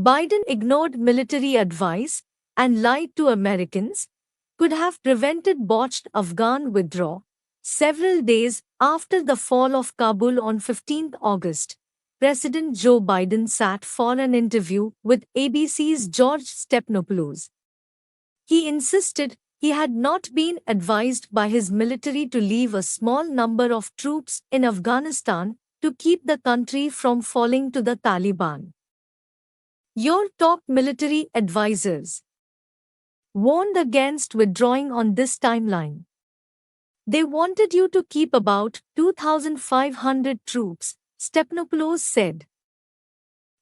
Biden ignored military advice and lied to Americans, could have prevented botched Afghan withdrawal. Several days after the fall of Kabul on 15 August, President Joe Biden sat for an interview with ABC's George Stephanopoulos. He insisted he had not been advised by his military to leave a small number of troops in Afghanistan to keep the country from falling to the Taliban. Your top military advisors warned against withdrawing on this timeline. They wanted you to keep about 2,500 troops, Stephanopoulos said.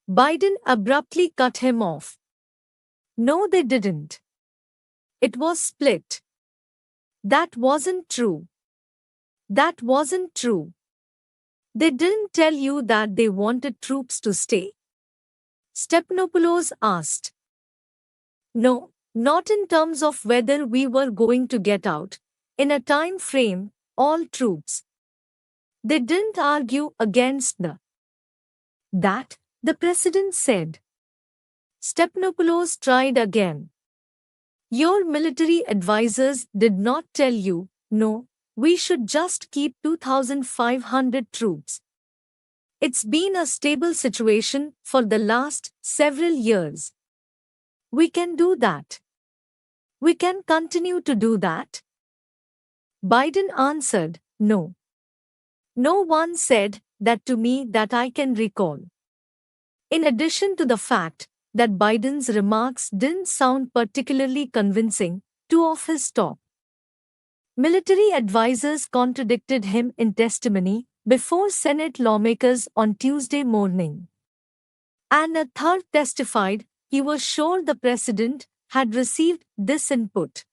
Biden abruptly cut him off. No, they didn't. It was split. That wasn't true. That wasn't true. They didn't tell you that they wanted troops to stay. Stephanopoulos asked. No, not in terms of whether we were going to get out, in a time frame, all troops. They didn't argue against that, the president said. Stephanopoulos tried again. Your military advisors did not tell you, no, we should just keep 2,500 troops. It's been a stable situation for the last several years. We can do that. We can continue to do that. Biden answered, no. No one said that to me that I can recall. In addition to the fact that Biden's remarks didn't sound particularly convincing, two of his top military advisors contradicted him in testimony before Senate lawmakers on Tuesday morning. And a third testified he was sure the president had received this input.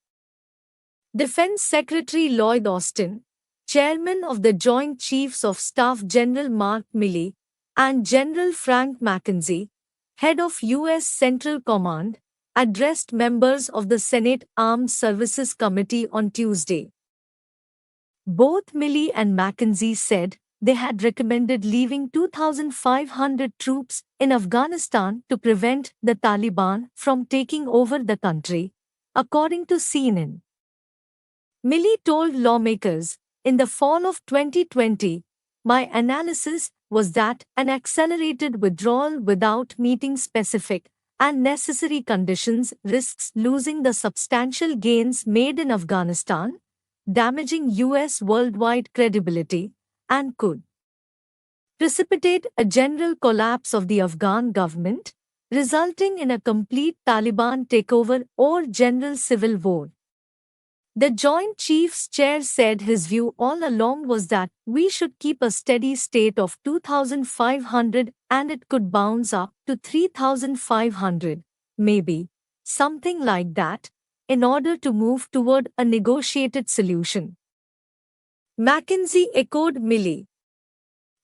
Defense Secretary Lloyd Austin, chairman of the Joint Chiefs of Staff General Mark Milley, and General Frank McKenzie, head of U.S. Central Command, addressed members of the Senate Armed Services Committee on Tuesday. Both Milley and McKenzie said they had recommended leaving 2,500 troops in Afghanistan to prevent the Taliban from taking over the country, according to CNN. Milley told lawmakers, in the fall of 2020, my analysis was that an accelerated withdrawal without meeting specific and necessary conditions risks losing the substantial gains made in Afghanistan, damaging U.S. worldwide credibility, and could precipitate a general collapse of the Afghan government, resulting in a complete Taliban takeover or general civil war. The Joint Chiefs Chair said his view all along was that we should keep a steady state of 2,500 and it could bounce up to 3,500, maybe, something like that, in order to move toward a negotiated solution. McKenzie echoed Milley.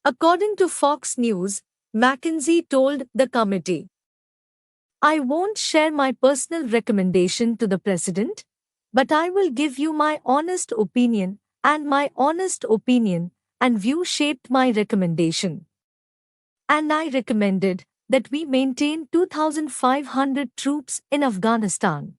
According to Fox News, McKenzie told the committee, I won't share my personal recommendation to the president, but I will give you my honest opinion, and my honest opinion and view shaped my recommendation. And I recommended that we maintain 2,500 troops in Afghanistan.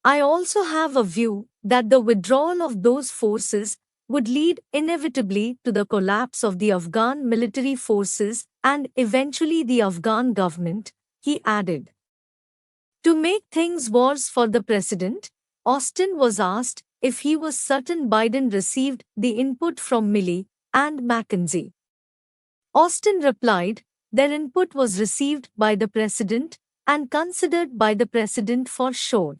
I also have a view that the withdrawal of those forces would lead inevitably to the collapse of the Afghan military forces and eventually the Afghan government, he added. To make things worse for the president, Austin was asked if he was certain Biden received the input from Milley and McKenzie. Austin replied, their input was received by the president and considered by the president for sure.